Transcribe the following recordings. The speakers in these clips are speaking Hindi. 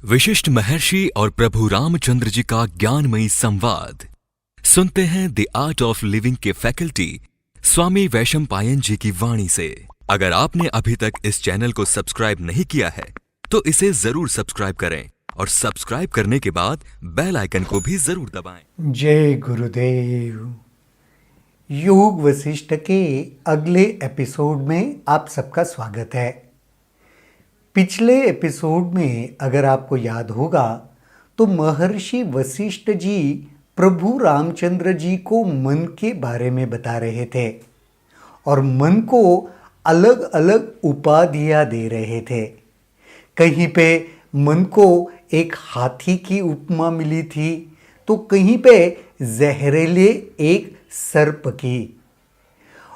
विशिष्ट महर्षि और प्रभु रामचंद्र जी का ज्ञानमयी संवाद सुनते हैं द आर्ट ऑफ लिविंग के फैकल्टी स्वामी वैशंपायन जी की वाणी से। अगर आपने अभी तक इस चैनल को सब्सक्राइब नहीं किया है तो इसे जरूर सब्सक्राइब करें और सब्सक्राइब करने के बाद बेल आइकन को भी जरूर दबाएं। जय गुरुदेव। योग वशिष्ठ के अगले एपिसोड में आप सबका स्वागत है। पिछले एपिसोड में अगर आपको याद होगा तो महर्षि वशिष्ठ जी प्रभु रामचंद्र जी को मन के बारे में बता रहे थे और मन को अलग अलग उपाधियां दे रहे थे। कहीं पे मन को एक हाथी की उपमा मिली थी तो कहीं पे जहरीले एक सर्प की।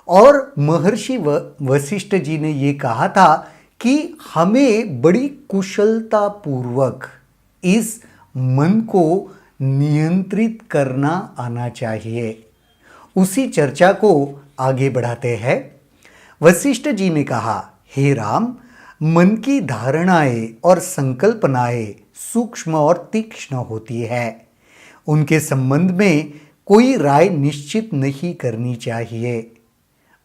और महर्षि वशिष्ठ जी ने ये कहा था कि हमें बड़ी कुशलता पूर्वक इस मन को नियंत्रित करना आना चाहिए। उसी चर्चा को आगे बढ़ाते हैं। वशिष्ठ जी ने कहा, हे राम, मन की धारणाएं और संकल्पनाएं सूक्ष्म और तीक्ष्ण होती है। उनके संबंध में कोई राय निश्चित नहीं करनी चाहिए।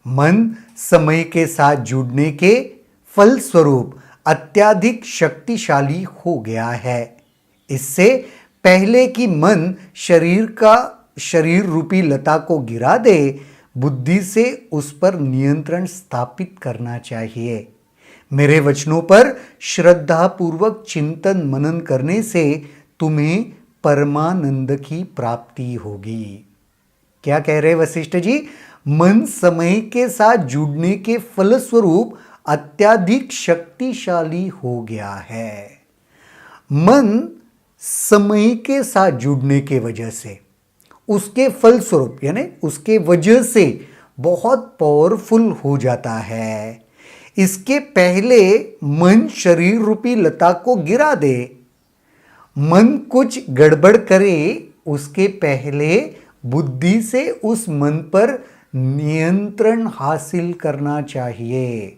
मन समय के साथ जुड़ने के फलस्वरूप अत्यधिक शक्तिशाली हो गया है। इससे पहले कि मन शरीर रूपी लता को गिरा दे, बुद्धि से उस पर नियंत्रण स्थापित करना चाहिए। मेरे वचनों पर श्रद्धा पूर्वक चिंतन मनन करने से तुम्हें परमानंद की प्राप्ति होगी। क्या कह रहे वशिष्ठ जी? मन समय के साथ जुड़ने के फलस्वरूप अत्यधिक शक्तिशाली हो गया है। मन समय के साथ जुड़ने के वजह से, उसके फलस्वरूप यानी उसके वजह से बहुत पावरफुल हो जाता है। इसके पहले मन शरीर रूपी लता को गिरा दे, मन कुछ गड़बड़ करे, उसके पहले बुद्धि से उस मन पर नियंत्रण हासिल करना चाहिए।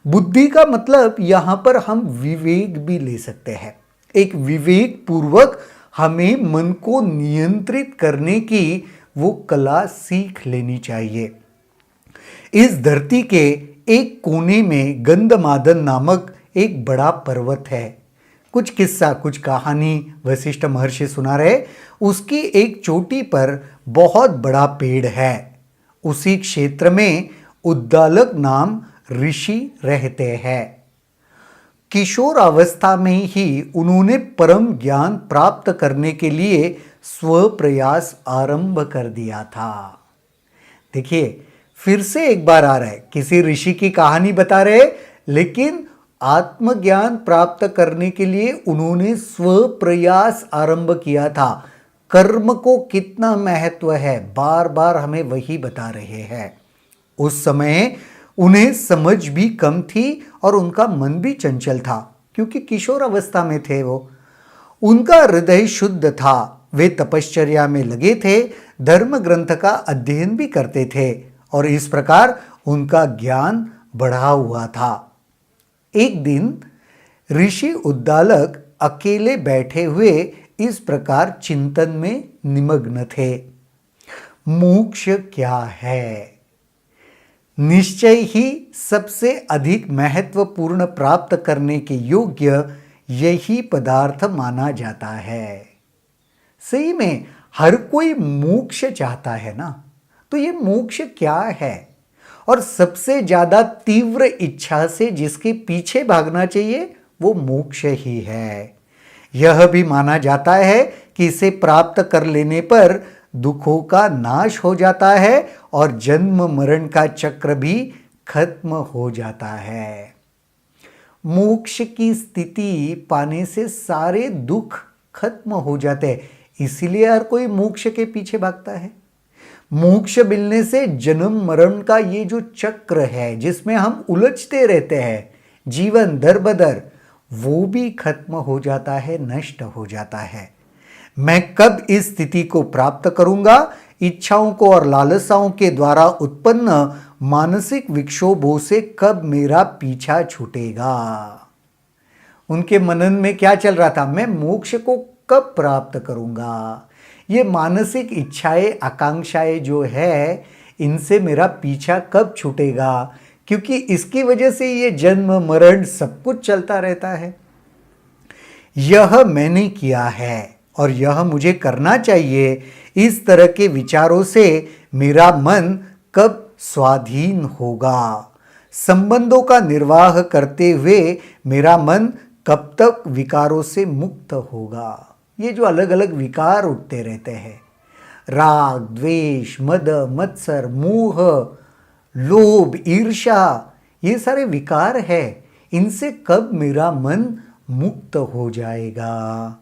बुद्धि का मतलब यहां पर हम विवेक भी ले सकते हैं। एक विवेक पूर्वक हमें मन को नियंत्रित करने की वो कला सीख लेनी चाहिए। इस धरती के एक कोने में गंधमादन नामक एक बड़ा पर्वत है। कुछ किस्सा, कुछ कहानी वशिष्ठ महर्षि सुना रहे। उसकी एक चोटी पर बहुत बड़ा पेड़ है। उसी क्षेत्र में उद्दालक नाम ऋषि रहते हैं। किशोर अवस्था में ही उन्होंने परम ज्ञान प्राप्त करने के लिए स्व प्रयास आरंभ कर दिया था। देखिए, फिर से एक बार आ रहा है, किसी ऋषि की कहानी बता रहे, लेकिन आत्मज्ञान प्राप्त करने के लिए उन्होंने स्व प्रयास आरंभ किया था। कर्म को कितना महत्व है, बार बार हमें वही बता रहे हैं। उस समय उन्हें समझ भी कम थी और उनका मन भी चंचल था, क्योंकि किशोर अवस्था में थे वो। उनका हृदय शुद्ध था। वे तपश्चर्या में लगे थे, धर्म ग्रंथ का अध्ययन भी करते थे और इस प्रकार उनका ज्ञान बढ़ा हुआ था। एक दिन ऋषि उद्दालक अकेले बैठे हुए इस प्रकार चिंतन में निमग्न थे। मोक्ष क्या है? निश्चय ही सबसे अधिक महत्वपूर्ण प्राप्त करने के योग्य यही पदार्थ माना जाता है। सही में हर कोई मोक्ष चाहता है ना, तो ये मोक्ष क्या है? और सबसे ज्यादा तीव्र इच्छा से जिसके पीछे भागना चाहिए वो मोक्ष ही है। यह भी माना जाता है कि इसे प्राप्त कर लेने पर दुखों का नाश हो जाता है और जन्म मरण का चक्र भी खत्म हो जाता है। मोक्ष की स्थिति पाने से सारे दुख खत्म हो जाते हैं, इसीलिए हर कोई मोक्ष के पीछे भागता है। मोक्ष मिलने से जन्म मरण का ये जो चक्र है जिसमें हम उलझते रहते हैं जीवन दर बदर, वो भी खत्म हो जाता है, नष्ट हो जाता है। मैं कब इस स्थिति को प्राप्त करूंगा? इच्छाओं को और लालसाओं के द्वारा उत्पन्न मानसिक विक्षोभों से कब मेरा पीछा छूटेगा? उनके मनन में क्या चल रहा था? मैं मोक्ष को कब प्राप्त करूंगा? ये मानसिक इच्छाएं, आकांक्षाएं जो है, इनसे मेरा पीछा कब छूटेगा? क्योंकि इसकी वजह से ये जन्म मरण सब कुछ चलता रहता है। यह मैंने किया है और यह मुझे करना चाहिए। इस तरह के विचारों से मेरा मन कब स्वाधीन होगा? संबंधों का निर्वाह करते हुए मेरा मन कब तक विकारों से मुक्त होगा? ये जो अलग अलग विकार उठते रहते हैं, राग, द्वेष, मद, मत्सर, मोह, लोभ, ईर्ष्या, ये सारे विकार है। इनसे कब मेरा मन मुक्त हो जाएगा?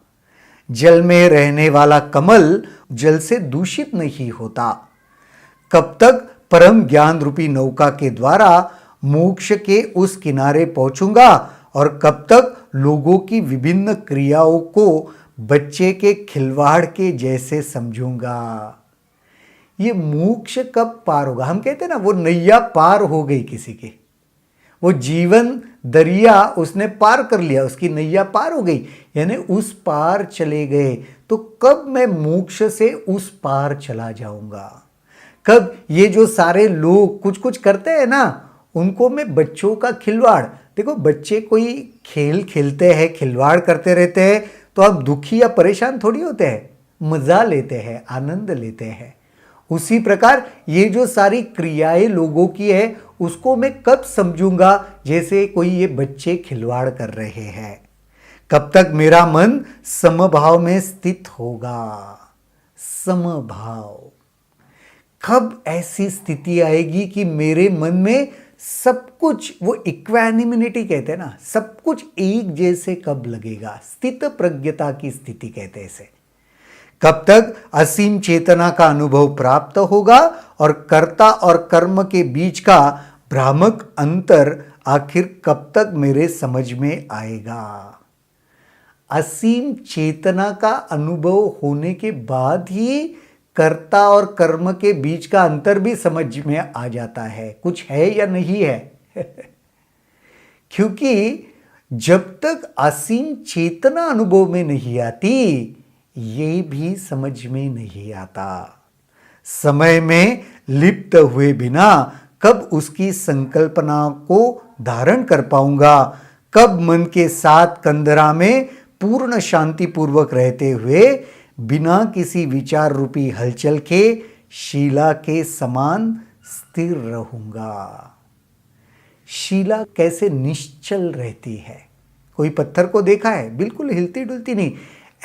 जल में रहने वाला कमल जल से दूषित नहीं होता। कब तक परम ज्ञान रूपी नौका के द्वारा मोक्ष के उस किनारे पहुंचूंगा और कब तक लोगों की विभिन्न क्रियाओं को बच्चे के खिलवाड़ के जैसे समझूंगा? ये मोक्ष कब पार होगा? हम कहते हैं ना, वो नैया पार हो गई किसी की, वो जीवन दरिया उसने पार कर लिया, उसकी नैया पार हो गई, यानी उस पार चले गए। तो कब मैं मोक्ष से उस पार चला जाऊंगा? कब ये जो सारे लोग कुछ कुछ करते हैं ना, उनको मैं बच्चों का खिलवाड़, देखो बच्चे कोई खेल खेलते हैं, खिलवाड़ करते रहते हैं, तो आप दुखी या परेशान थोड़ी होते हैं, मजा लेते हैं, आनंद लेते हैं। उसी प्रकार ये जो सारी क्रियाएं लोगों की है, उसको मैं कब समझूंगा जैसे कोई ये बच्चे खिलवाड़ कर रहे हैं? कब तक मेरा मन समभाव में स्थित होगा? समभाव कब ऐसी स्थिति आएगी कि मेरे मन में सब कुछ, वो इक्वानिमिटी कहते हैं ना, सब कुछ एक जैसे कब लगेगा? स्थित प्रज्ञता की स्थिति कहते हैं इसे। कब तक असीम चेतना का अनुभव प्राप्त होगा और कर्ता और कर्म के बीच का भ्रामक अंतर आखिर कब तक मेरे समझ में आएगा? असीम चेतना का अनुभव होने के बाद ही कर्ता और कर्म के बीच का अंतर भी समझ में आ जाता है, कुछ है या नहीं है। क्योंकि जब तक असीम चेतना अनुभव में नहीं आती, ये भी समझ में नहीं आता। समय में लिप्त हुए बिना कब उसकी संकल्पना को धारण कर पाऊंगा? कब मन के साथ कंदरा में पूर्ण शांतिपूर्वक रहते हुए बिना किसी विचार रूपी हलचल के शिला के समान स्थिर रहूंगा? शिला कैसे निश्चल रहती है? कोई पत्थर को देखा है, बिल्कुल हिलती डुलती नहीं।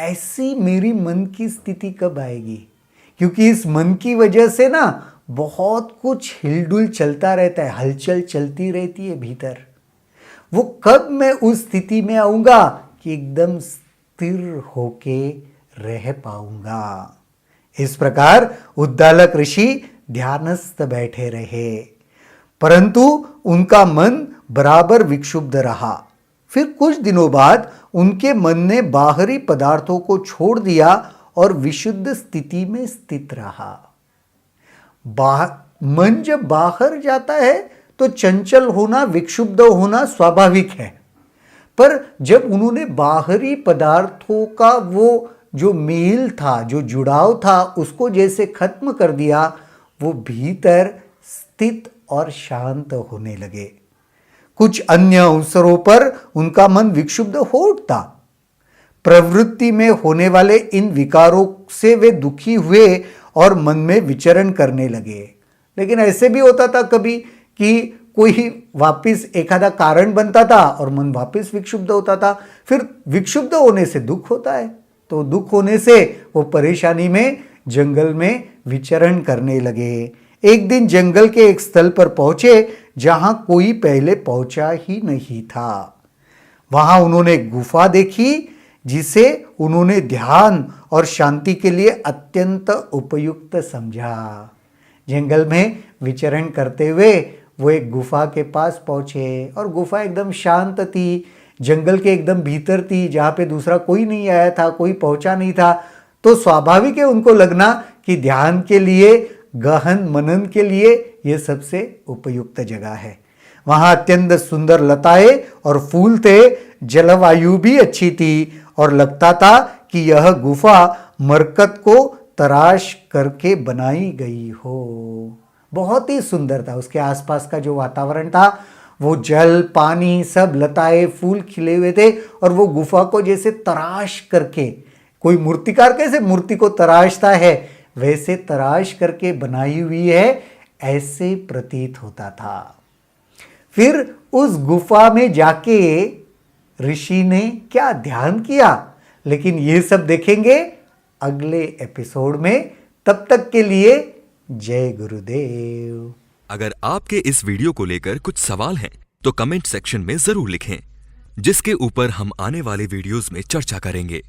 ऐसी मेरी मन की स्थिति कब आएगी? क्योंकि इस मन की वजह से ना बहुत कुछ हिलडुल चलता रहता है, हलचल चलती रहती है भीतर। वो कब मैं उस स्थिति में आऊंगा कि एकदम स्थिर होके रह पाऊंगा? इस प्रकार उद्दालक ऋषि ध्यानस्थ बैठे रहे, परंतु उनका मन बराबर विक्षुब्ध रहा। फिर कुछ दिनों बाद उनके मन ने बाहरी पदार्थों को छोड़ दिया और विशुद्ध स्थिति में स्थित रहा। मन जब बाहर जाता है तो चंचल होना, विक्षुब्ध होना स्वाभाविक है, पर जब उन्होंने बाहरी पदार्थों का वो जो मेल था, जो जुड़ाव था, उसको जैसे खत्म कर दिया, वो भीतर स्थित और शांत होने लगे। कुछ अन्य अवसरों पर उनका मन विक्षुब्ध हो उठता। प्रवृत्ति में होने वाले इन विकारों से वे दुखी हुए और मन में विचरण करने लगे। लेकिन ऐसे भी होता था कभी कि कोई वापस एखादा कारण बनता था और मन वापस विक्षुब्ध होता था। फिर विक्षुब्ध होने से दुख होता है, तो दुख होने से वो परेशानी में जंगल में विचरण करने लगे। एक दिन जंगल के एक स्थल पर पहुंचे जहां कोई पहले पहुंचा ही नहीं था। वहां उन्होंने एक गुफा देखी जिसे उन्होंने ध्यान और शांति के लिए अत्यंत उपयुक्त समझा। जंगल में विचरण करते हुए वो एक गुफा के पास पहुंचे और गुफा एकदम शांत थी, जंगल के एकदम भीतर थी, जहाँ पे दूसरा कोई नहीं आया था, कोई पहुंचा नहीं था। तो स्वाभाविक है उनको लगना कि ध्यान के लिए, गहन मनन के लिए ये सबसे उपयुक्त जगह है। वहाँ अत्यंत सुंदर लताएं और फूल थे जलवायु भी अच्छी थी और लगता था कि यह गुफा मरकत को तराश करके बनाई गई हो। बहुत ही सुंदर था। उसके आसपास का जो वातावरण था वो जल, पानी, सब लताएं, फूल खिले हुए थे और वो गुफा को जैसे तराश करके, कोई मूर्तिकार कैसे मूर्ति को तराशता है वैसे तराश करके बनाई हुई है, ऐसे प्रतीत होता था। फिर उस गुफा में जाके ऋषि ने क्या ध्यान किया, लेकिन ये सब देखेंगे अगले एपिसोड में। तब तक के लिए जय गुरुदेव। अगर आपके इस वीडियो को लेकर कुछ सवाल हैं तो कमेंट सेक्शन में जरूर लिखें, जिसके ऊपर हम आने वाले वीडियोस में चर्चा करेंगे।